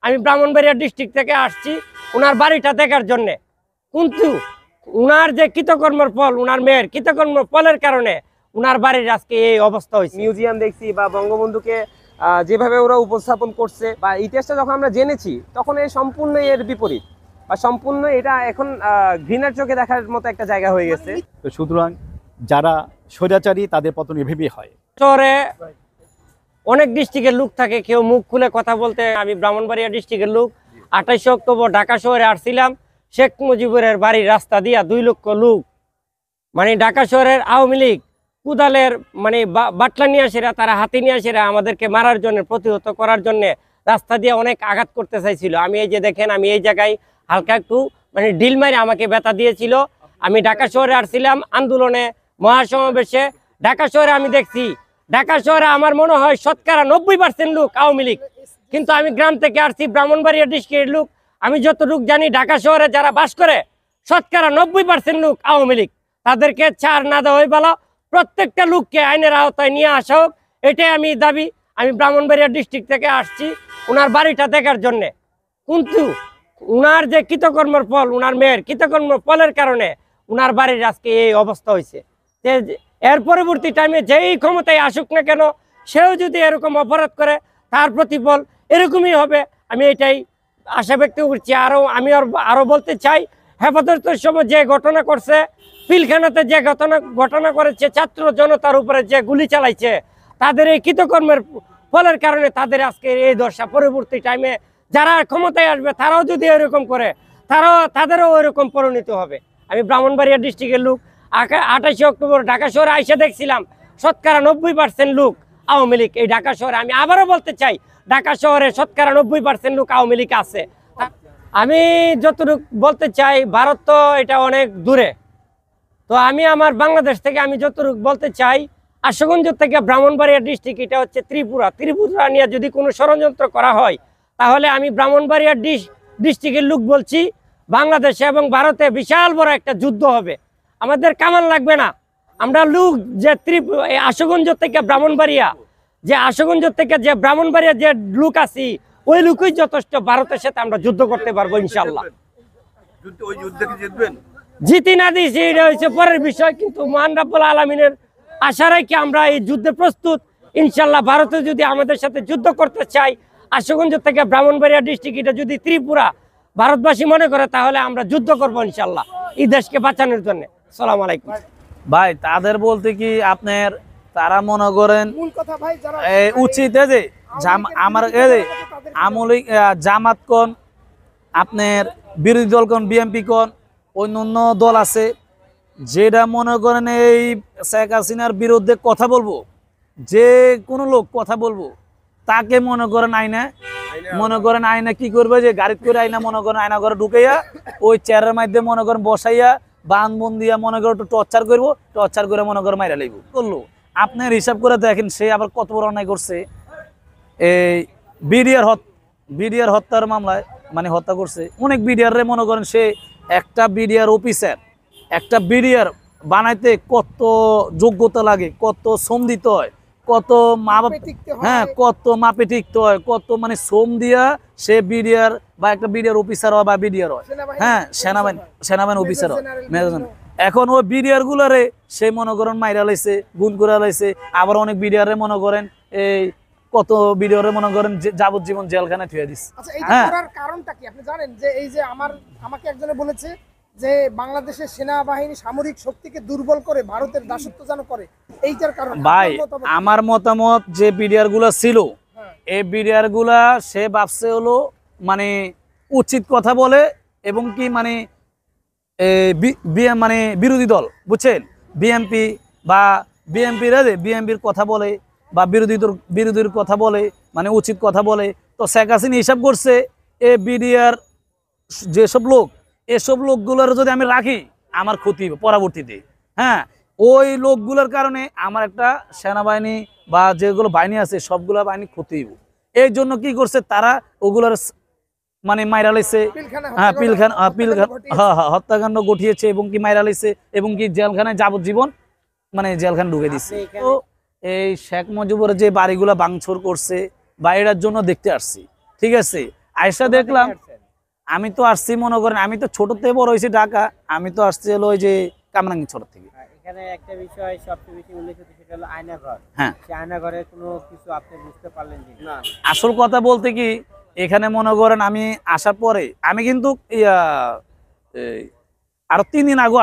আমি ব্রাহ্মণবাড়িয়া ডিস্ট্রিক্ট থেকে আসছি ওনার বাড়িটা দেখার জন্যে। কিন্তু উনার যে কৃতকর্মের ফল, উনার মেয়ের কৃতকর্মের ফলের কারণে উনার বাড়ির আজকে এই অবস্থা হয়েছে। মিউজিয়াম দেখছি বা বঙ্গবন্ধুকে যেভাবে ওরা উপস্থাপন করছে বা ইতিহাসটা যখন আমরা জেনেছি তখন এই সম্পূর্ণ এর বিপরীত বা সম্পূর্ণ এটা এখন ঘৃণার চোখে দেখার মতো একটা জায়গা হয়ে গেছে। তো সুতরাং যারা স্বৈরাচারী তাদের পতন এভাবেই হয়। শহরে অনেক ডিস্ট্রিক্টের লোক থাকে, কেউ মুখ খুলে কথা বলতে। আমি ব্রাহ্মণবাড়িয়া ডিস্ট্রিক্টের লোক। 28 অক্টোবর ঢাকা শহরে আসছিলাম, শেখ মুজিবুরের বাড়ির রাস্তা দিয়া 2 লক্ষ লোক, মানে ঢাকা শহরের আওয়ামী লীগ কুদালের মানে বাটলা নিয়ে আসেরা, তারা হাতি নিয়ে আসেরা আমাদেরকে মারার জন্য, প্রতিহত করার জন্য রাস্তা দিয়ে অনেক আঘাত করতে চাইছিল। আমি এই যে দেখেন, আমি এই জায়গায় হালকা একটু মানে ডিল মারে আমাকে ব্যথা দিয়েছিল। আমি ঢাকা শহরে আসছিলাম আন্দোলনে, মহাসমাবেশে। ঢাকা শহরে আমি দেখছি, ঢাকা শহরে আমার মনে হয় শতকরা 90% লোক আওয়ামী লীগ। কিন্তু আমি গ্রাম থেকে আসছি, ব্রাহ্মণবাড়িয়া ডিস্ট্রিক্টের লোক। আমি যতটুকু জানি ঢাকা শহরে যারা বাস করে শতকরা 90% লোক আওয়ামী লীগ। তাদেরকে ছাড় না দেওয়াই ভালো, প্রত্যেকটা লোককে আইনের আওতায় নিয়ে আসা হোক, এটাই আমি দাবি। আমি ব্রাহ্মণবাড়িয়া ডিস্ট্রিক্ট থেকে আসছি ওনার বাড়িটা দেখার জন্যে। কিন্তু উনার যে কৃতকর্মের ফল, উনার মেয়ের কৃতকর্মের ফলের কারণে উনার বাড়ির আজকে এই অবস্থা হয়েছে। এর পরবর্তী টাইমে যেই ক্ষমতায় আসুক না কেন, সেও যদি এরকম অপরাধ করে তার প্রতিফল এরকমই হবে, আমি এটাই আশা ব্যক্ত করছি। আমি আরো বলতে চাই, হেফাজতের সময় যে ঘটনা করছে, পিলখানাতে যে ঘটনা করেছে, ছাত্র জনতার উপরে যে গুলি চালাইছে, তাদের এই কৃতকর্মের ফলের কারণে তাদের আজকে এই দশা। পরবর্তী টাইমে যারা ক্ষমতায় আসবে তারাও যদি এরকম করে, তাদেরও ওইরকম পরিণত হবে। আমি ব্রাহ্মণবাড়িয়া ডিস্ট্রিক্টের লোক। 28 অক্টোবর ঢাকা শহরে আইসা দেখছিলাম শতকরা 90% লোক আওয়ামী লীগ এই ঢাকা শহরে। আমি আবারও বলতে চাই, ঢাকা শহরে শতকরা 90% লোক আওয়ামী লীগ আছে। আমি যতটুকু বলতে চাই, ভারত তো এটা অনেক দূরে। তো আমি আমার বাংলাদেশ থেকে আমি যতটুকু বলতে চাই, আশুগঞ্জ থেকে ব্রাহ্মণবাড়িয়া ডিস্ট্রিক্ট, এটা হচ্ছে ত্রিপুরা নিয়ে যদি কোনো ষড়যন্ত্র করা হয়, তাহলে আমি ব্রাহ্মণবাড়িয়া ডিস্ট্রিক্টের লোক বলছি, বাংলাদেশে এবং ভারতে বিশাল বড় একটা যুদ্ধ হবে। আমাদের কামান লাগবে না। আমরা লোক যে আশুগঞ্জ থেকে ব্রাহ্মণবাড়িয়া, যে ব্রাহ্মণবাড়িয়া যে লোক আছি, ওই লোকই যথেষ্ট। ভারতের সাথে আমরা যুদ্ধ করতে পারবো ইনশাল্লাহ। জিতি না দিয়েছি এটা হচ্ছে পরের বিষয়, কিন্তু মহান রাব্বুল আলামিনের আশা রাখি আমরা এই যুদ্ধে প্রস্তুত ইনশাল্লাহ। ভারতে যদি আমাদের সাথে যুদ্ধ করতে চাই, আশুগঞ্জ থেকে ব্রাহ্মণবাড়িয়া ডিস্ট্রিক্ট এটা যদি ত্রিপুরা ভারতবাসী মনে করে, তাহলে আমরা যুদ্ধ করবো ইনশাল্লাহ এই দেশকে বাঁচানোর জন্য। আসসালামু আলাইকুম। ভাই, তাদের বলতে কি আপনার, তারা মনে করেন উচিত যে আমার আমলিক জামাত কোন, আপনার বিরোধী দল কোন, বিএনপি কোন, অন্য দল আছে, যেটা মনে করেন এই শেখ হাসিনার বিরুদ্ধে কথা বলবো, যে কোনো লোক কথা বলবো, তাকে মনে করেন আয়না কি করবে, যে গাড়িতে করে আয়না মনে করেন আয়না ঘরে ঢুকাইয়া ওই চেয়ারের মাধ্যমে মনে করেন বসাইয়া বান দিয়া মনে করেন একটু টর্চার করবো, টর্চার করে মনে করেন মাইরা লাইব করলো। আপনার হিসাব করে দেখেন সে আবার কত বড় অন্যায় করছে। এই বিডিআর হত্যার মামলায় মানে হত্যা করছে অনেক বিডিআর রে। মনে করেন সে একটা বিডিআর অফিসার, একটা বিডিআর বানাইতে কত যোগ্যতা লাগে, কত শ্রম দিতে হয়, কত কত মাপে টিকতে হয়, কত মানে শ্রম দিয়া সে বিডিআর বা একটা বিডিআর অফিসার হয় বা বিডিআর হয়, সেনাবাহিনী অফিসার হয়। এখন ওই বিডিআর গুলারে সে মনে করেন মাইরা লাইছে, গুণ করে লাইছে। আবার অনেক বিডিআর রে মনে করেন এই কত বিডিআর রে মনে করেন যাবজ্জীবন জেলখানায় থুয়ে দিচ্ছে। কারণটা কি আপনি জানেন? যে এই যে আমাকে একজনে বলেছে যে বাংলাদেশের সেনাবাহিনী সামরিক শক্তিকে দুর্বল করে ভারতের দাসত্ব যেন করে, এইটার কারণ। ভাই, আমার মতামত যে বিডিআর গুলা ছিল, এই বিডিআর গুলা সে ভাবছে হলো মানে উচিত কথা বলে, এবং কি মানে মানে বিরোধী দল বুঝছেন, বিএনপি বা বিএনপির কথা বলে বা বিরোধীর কথা বলে, মানে উচিত কথা বলে। তো শেখ হাসিনা হিসাব করছে এ বিডিআর যেসব লোক, এসব লোকগুলোর যদি আমি রাখি আমার ক্ষতি হবে পরবর্তীতে। হ্যাঁ, ওই লোকগুলোর কারণে আমার একটা সেনাবাহিনী বা যেগুলো বাহিনী আছে সবগুলো বাহিনী ক্ষতি হইব। এই জন্য কি করছে তারা ওগুলোর মানে মাইরা লাইছে, হত্যাকাণ্ড ঘটিয়েছে এবং কি মাইরা লাইছে, এবং কি জেলখানায় যাবজ্জীবন মানে জেলখানে ঢুকে দিচ্ছে। তো এই শেখ মুজিবুর যে বাড়িগুলা ভাঙচুর করছে বা এটার জন্য দেখতে আসছি, ঠিক আছে। আয়সা দেখলাম, আমি তো আসছি মনে করেন, আমি তো ছোট থেকে বড় হয়েছি ঢাকা, আমি তো আসছি হলো ওই যে কামরাঙ্গীরচর থেকে। এখানে একটা বিষয় সবচেয়ে বেশি উল্লেখিত, সেটা হলো আয়নাঘর। হ্যাঁ, সেই আয়নাঘরে কোনো কিছু আপনি বুঝতে পারলেন না? আসল কথা বলতে কি, এখানে মনে করেন আমি আসার পরে আমি কিন্তু আরো 3 দিন আগে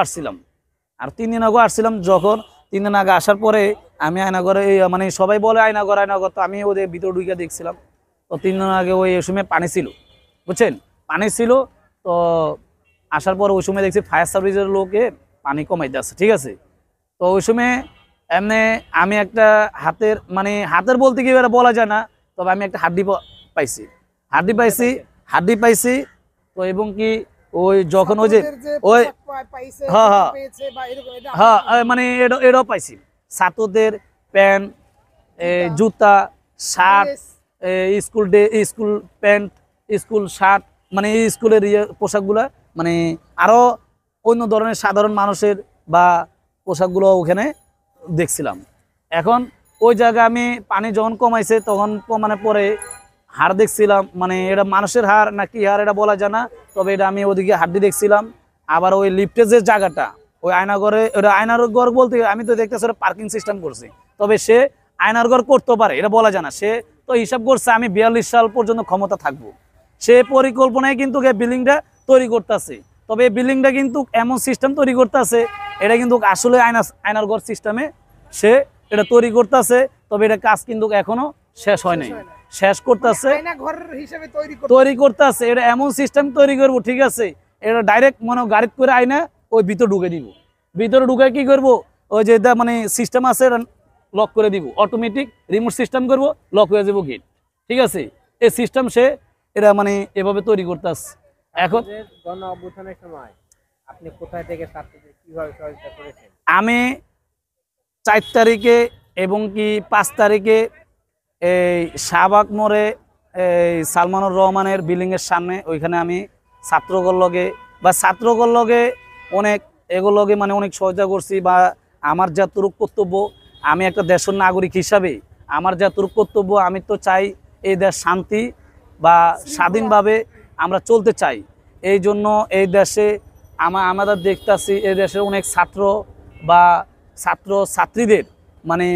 আসছিলাম, যখন 3 দিন আগে আসার পরে আমি আয়নাঘরে মানে সবাই বলে আয়নাঘর আয়নাঘর, তো আমি ওদের ভিতরে ঢুকে দেখছিলাম। তো 3 দিন আগে ওই সময় পানি ছিল, বুঝছেন, পানি ছিল। তো আসার পর ওই সময় দেখছি ফায়ার সার্ভিসের লোকে পানি কমাইতে আসছে, ঠিক আছে। তো ওই সময় এমনি আমি একটা হাতের বলতে কি এবার বলা যায় না, তবে আমি একটা হাড্ডি পাইছি। তো এবং কি ওই যখন ওই যে ওই হ্যাঁ মানে এটাও পাইছি, ছাত্রদের প্যান্ট, জুতা, shirt, school pant, school shirt, মানে স্কুলের পোশাকগুলা, মানে আরো অন্য ধরনের সাধারণ মানুষের বা পোশাকগুলো ওখানে দেখছিলাম। এখন ওই জায়গায় আমি পানি যখন কমাইছে তখন কমানোর পরে হাড় দেখছিলাম, মানে এটা মানুষের হাড় না কি হাড় এটা বলা যায় না, তবে এটা আমি ওদিকে হাড্ডি দেখছিলাম। আবার ওই লিফটের যে জায়গাটা, ওই আয়নাঘরে, ওটা আয়নার ঘর বলতে আমি তো দেখতেছি ওটা পার্কিং সিস্টেম করছি, তবে সে আয়নার ঘর করতে পারে এটা বলা যায় না। সে তো হিসাব করছে আমি 42 সাল পর্যন্ত ক্ষমতা থাকবো, সে পরিকল্পনায় কিন্তু বিল্ডিংটা তৈরি করতেছে। তবে এই বিল্ডিংটা কিন্তু এমন সিস্টেম তৈরি করতেছে, এটা কিন্তু আসলে আয়নার ঘর সিস্টেমে সে এটা তৈরি করতেছে, তবে এটা কাজ কিন্তু এখনো শেষ হয় নাই, শেষ করতেছে, তৈরি করতেছে। এটা এমন সিস্টেম তৈরি করবো, ঠিক আছে, এটা ডাইরেক্ট মনে গাড়ি করে আয়না ওই ভিতরে ঢুকে দিব, ভিতরে ঢুকে কি করবো, ওই যে মানে সিস্টেম আছে লক করে দিব, অটোমেটিক রিমোট সিস্টেম করবো, লক হয়ে যাবো গেট, ঠিক আছে। এই সিস্টেম সে এটা মানে এভাবে তৈরি করতেছে। এখন গণ অভ্যুত্থানের সময় আপনি কোথায় থেকে ছাত্রদের কিভাবে সহযোগিতা করেছেন? আমি 4 তারিখে এবং কি 5 তারিখে এই শাহবাগ মোড়ে এই সালমানুর রহমানের বিল্ডিংয়ের সামনে, ওইখানে আমি ছাত্রগণ লগে অনেক সহযোগিতা করছি, বা আমার যতটুকু কর্তব্য, আমি একটা দেশের নাগরিক হিসাবে আমার যতটুকু কর্তব্য, আমি তো চাই এই দেশ শান্তি বা স্বাধীনভাবে আমরা চলতে চাই। এই জন্য এই দেশে আমাদের দেখতেছি এই দেশের অনেক ছাত্রীদের মানে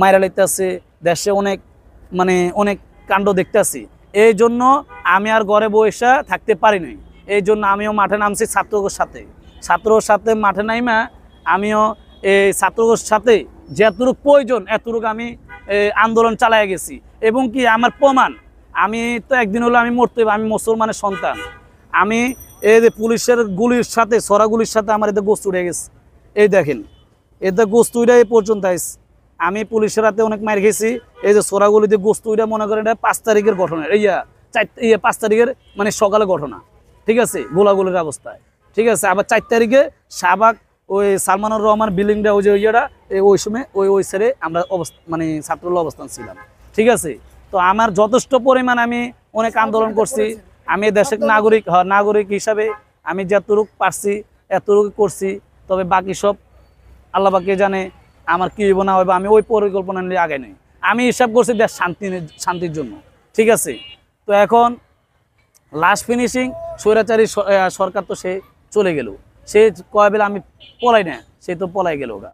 মাইরা লাইতেছে, দেশে অনেক কাণ্ড দেখতেছি। এই জন্য আমি আর ঘরে বসে থাকতে পারি নাই, এই জন্য আমিও মাঠে নামছি ছাত্রর সাথে মাঠে নাইমা আমিও এই ছাত্রর সাথে যতটুকু প্রয়োজন এতটুকু আমি আন্দোলন চালায় গেছি। এবং কি আমার প্রমাণ, আমি তো একদিন হলো আমি মরতে, আমি মুসলমানের সন্তান, আমি এই যে পুলিশের গুলির সাথে সরাগুলির সাথে আমার এতে গোস্ত উঠে গেছে, এই দেখেন এতে গোস্ত উঠে এই পর্যন্ত আইস। আমি পুলিশের হাতে অনেক মার খেয়েছি, এই যে সরাগুলিতে গোস্ত উঠে মনে করেন এটা 5 তারিখের ঘটনা, 5 তারিখের মানে সকালে ঘটনা, ঠিক আছে, গোলাগুলির অবস্থায়, ঠিক আছে। আবার 4 তারিখে শাহবাগ ওই সালমানুর রহমান বিল্ডিংটা ওই যে ওই সময় ওই সাইডে আমরা মানে ছাত্রল অবস্থান ছিলাম, ঠিক আছে। তো আমার যথেষ্ট পরিমাণ আমি অনেক আন্দোলন করছি, আমি দেশের নাগরিক হিসাবে আমি যতটুকু পারছি এতটুকু করছি, তবে বাকি সব আল্লাহ পাকে জানে আমার কি হইব না হইব, আমি ওই পরিকল্পনা নিয়ে আগে নেই। আমি হিসাব করছি দেশ শান্তির জন্য, ঠিক আছে। তো এখন লাস্ট ফিনিশিং স্বৈরাচারী সরকার তো সে চলে গেল, সে কয় বেলা আমি পলাই না, সে তো পলাই গেল।